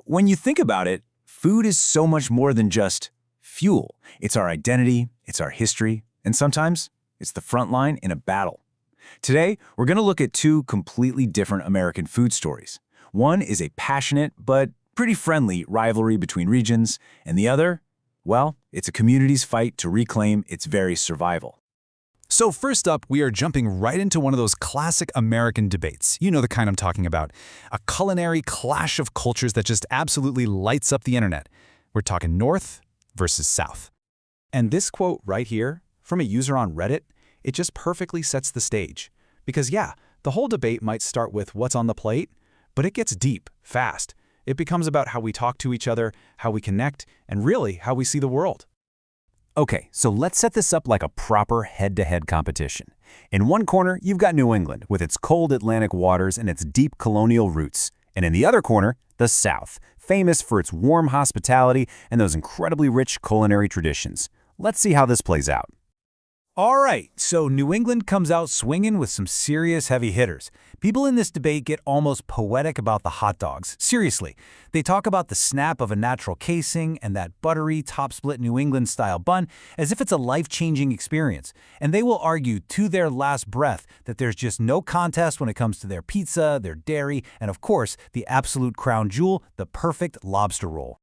When you think about it, food is so much more than just fuel. It's our identity, it's our history, and sometimes it's the front line in a battle. Today, we're going to look at two completely different American food stories. One is a passionate but pretty friendly rivalry between regions, and the other, well, it's a community's fight to reclaim its very survival. So first up, we are jumping right into one of those classic American debates. You know the kind I'm talking about. A culinary clash of cultures that just absolutely lights up the internet. We're talking North versus South. And this quote right here, from a user on Reddit, it just perfectly sets the stage. Because yeah, the whole debate might start with what's on the plate, but it gets deep, fast. It becomes about how we talk to each other, how we connect, and really how we see the world. Okay, so let's set this up like a proper head-to-head competition. In one corner, you've got New England, with its cold Atlantic waters and its deep colonial roots. And in the other corner, the South, famous for its warm hospitality and those incredibly rich culinary traditions. Let's see how this plays out. All right, so New England comes out swinging with some serious heavy hitters. People in this debate get almost poetic about the hot dogs. Seriously, they talk about the snap of a natural casing and that buttery, top-split New England-style bun as if it's a life-changing experience. And they will argue to their last breath that there's just no contest when it comes to their pizza, their dairy, and of course, the absolute crown jewel, the perfect lobster roll.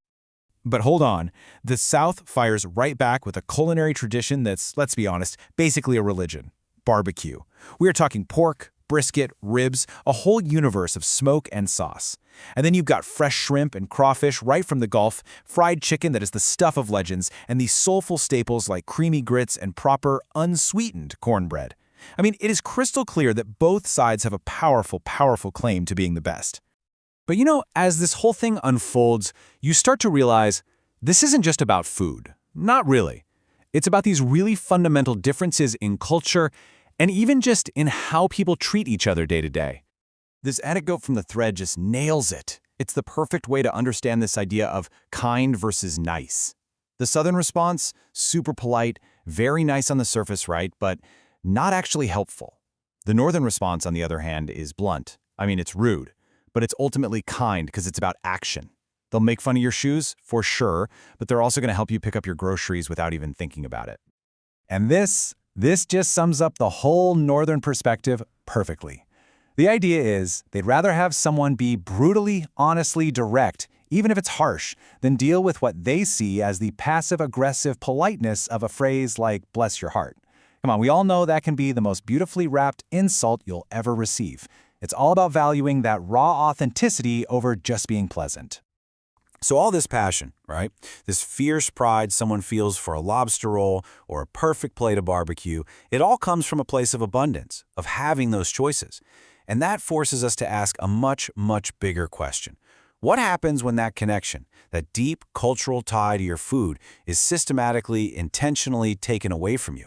But hold on, the South fires right back with a culinary tradition that's, let's be honest, basically a religion: barbecue. We are talking pork, brisket, ribs, a whole universe of smoke and sauce. And then you've got fresh shrimp and crawfish right from the Gulf, fried chicken that is the stuff of legends, and these soulful staples like creamy grits and proper, unsweetened cornbread. I mean, it is crystal clear that both sides have a powerful, powerful claim to being the best. But as this whole thing unfolds, you start to realize this isn't just about food. Not really. It's about these really fundamental differences in culture and even just in how people treat each other day to day. This anecdote from the thread just nails it. It's the perfect way to understand this idea of kind versus nice. The Southern response, super polite, very nice on the surface, right, but not actually helpful. The Northern response, on the other hand, is blunt. I mean, it's rude. But it's ultimately kind because it's about action. They'll make fun of your shoes, for sure, but they're also going to help you pick up your groceries without even thinking about it. And this just sums up the whole Northern perspective perfectly. The idea is they'd rather have someone be brutally, honestly direct, even if it's harsh, than deal with what they see as the passive-aggressive politeness of a phrase like "bless your heart." Come on, we all know that can be the most beautifully wrapped insult you'll ever receive. It's all about valuing that raw authenticity over just being pleasant. So all this passion, right? This fierce pride someone feels for a lobster roll or a perfect plate of barbecue, it all comes from a place of abundance, of having those choices. And that forces us to ask a much, much bigger question. What happens when that connection, that deep cultural tie to your food, is systematically, intentionally taken away from you?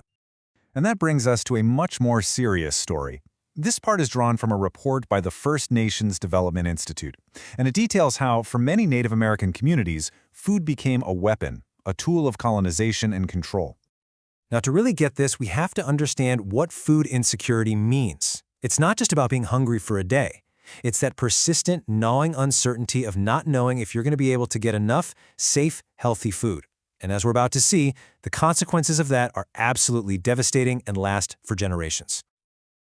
And that brings us to a much more serious story. This part is drawn from a report by the First Nations Development Institute, and it details how, for many Native American communities, food became a weapon, a tool of colonization and control. Now, to really get this, we have to understand what food insecurity means. It's not just about being hungry for a day. It's that persistent, gnawing uncertainty of not knowing if you're going to be able to get enough safe, healthy food. And as we're about to see, the consequences of that are absolutely devastating and last for generations.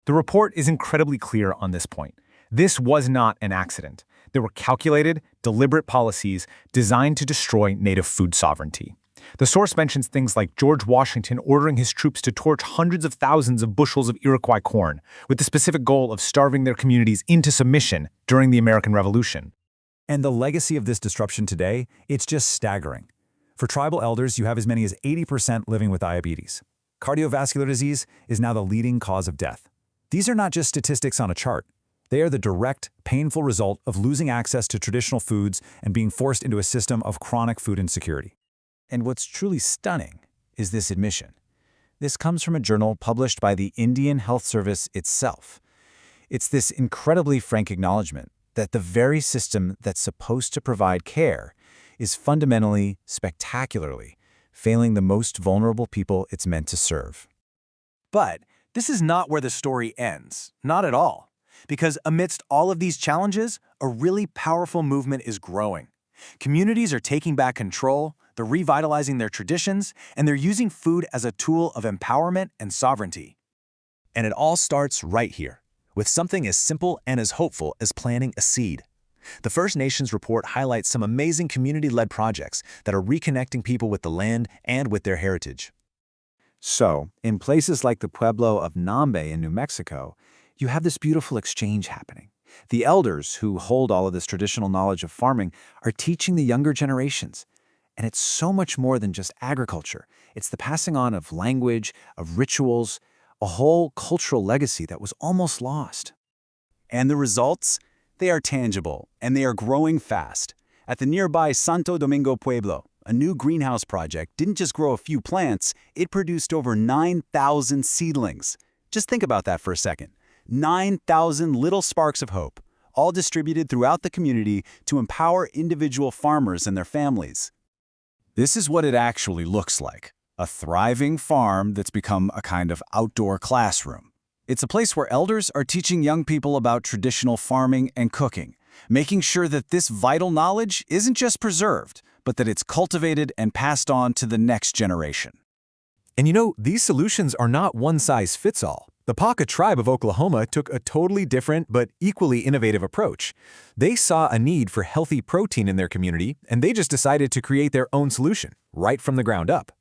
The report is incredibly clear on this point. This was not an accident. There were calculated, deliberate policies designed to destroy native food sovereignty. The source mentions things like George Washington ordering his troops to torch hundreds of thousands of bushels of Iroquois corn, with the specific goal of starving their communities into submission during the American Revolution. And the legacy of this disruption today, it's just staggering. For tribal elders, you have as many as 80% living with diabetes. Cardiovascular disease is now the leading cause of death. These are not just statistics on a chart. They are the direct, painful result of losing access to traditional foods and being forced into a system of chronic food insecurity. And what's truly stunning is this admission. This comes from a journal published by the Indian Health Service itself. It's this incredibly frank acknowledgement that the very system that's supposed to provide care is fundamentally, spectacularly, failing the most vulnerable people it's meant to serve. But this is not where the story ends. Not at all. Because amidst all of these challenges, a really powerful movement is growing. Communities are taking back control, they're revitalizing their traditions, and they're using food as a tool of empowerment and sovereignty. And it all starts right here, with something as simple and as hopeful as planting a seed. The First Nations report highlights some amazing community-led projects that are reconnecting people with the land and with their heritage. So, in places like the Pueblo of Nambe in New Mexico, you have this beautiful exchange happening. The elders who hold all of this traditional knowledge of farming are teaching the younger generations. And it's so much more than just agriculture. It's the passing on of language, of rituals, a whole cultural legacy that was almost lost. And the results? They are tangible, and they are growing fast. At the nearby Santo Domingo Pueblo, a new greenhouse project didn't just grow a few plants, it produced over 9,000 seedlings. Just think about that for a second. 9,000 little sparks of hope, all distributed throughout the community to empower individual farmers and their families. This is what it actually looks like. A thriving farm that's become a kind of outdoor classroom. It's a place where elders are teaching young people about traditional farming and cooking, making sure that this vital knowledge isn't just preserved, but that it's cultivated and passed on to the next generation. And you know, these solutions are not one-size-fits-all. The Paca tribe of Oklahoma took a totally different but equally innovative approach. They saw a need for healthy protein in their community, and they just decided to create their own solution, right from the ground up.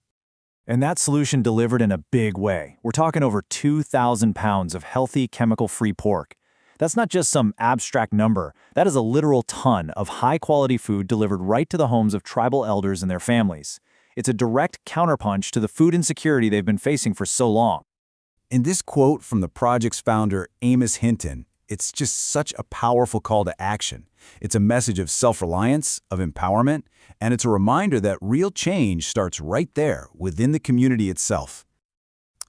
And that solution delivered in a big way. We're talking over 2,000 pounds of healthy, chemical-free pork. That's not just some abstract number. That is a literal ton of high-quality food delivered right to the homes of tribal elders and their families. It's a direct counterpunch to the food insecurity they've been facing for so long. In this quote from the project's founder, Amos Hinton, it's just such a powerful call to action. It's a message of self-reliance, of empowerment, and it's a reminder that real change starts right there within the community itself.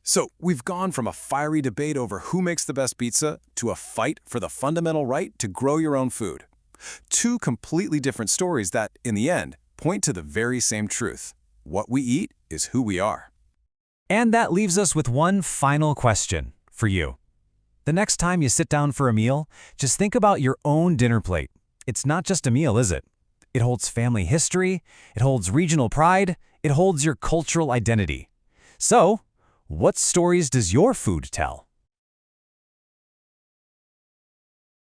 So, we've gone from a fiery debate over who makes the best pizza to a fight for the fundamental right to grow your own food. Two completely different stories that, in the end, point to the very same truth. What we eat is who we are. And that leaves us with one final question for you. The next time you sit down for a meal, just think about your own dinner plate. It's not just a meal, is it? It holds family history, it holds regional pride, it holds your cultural identity. So, what stories does your food tell?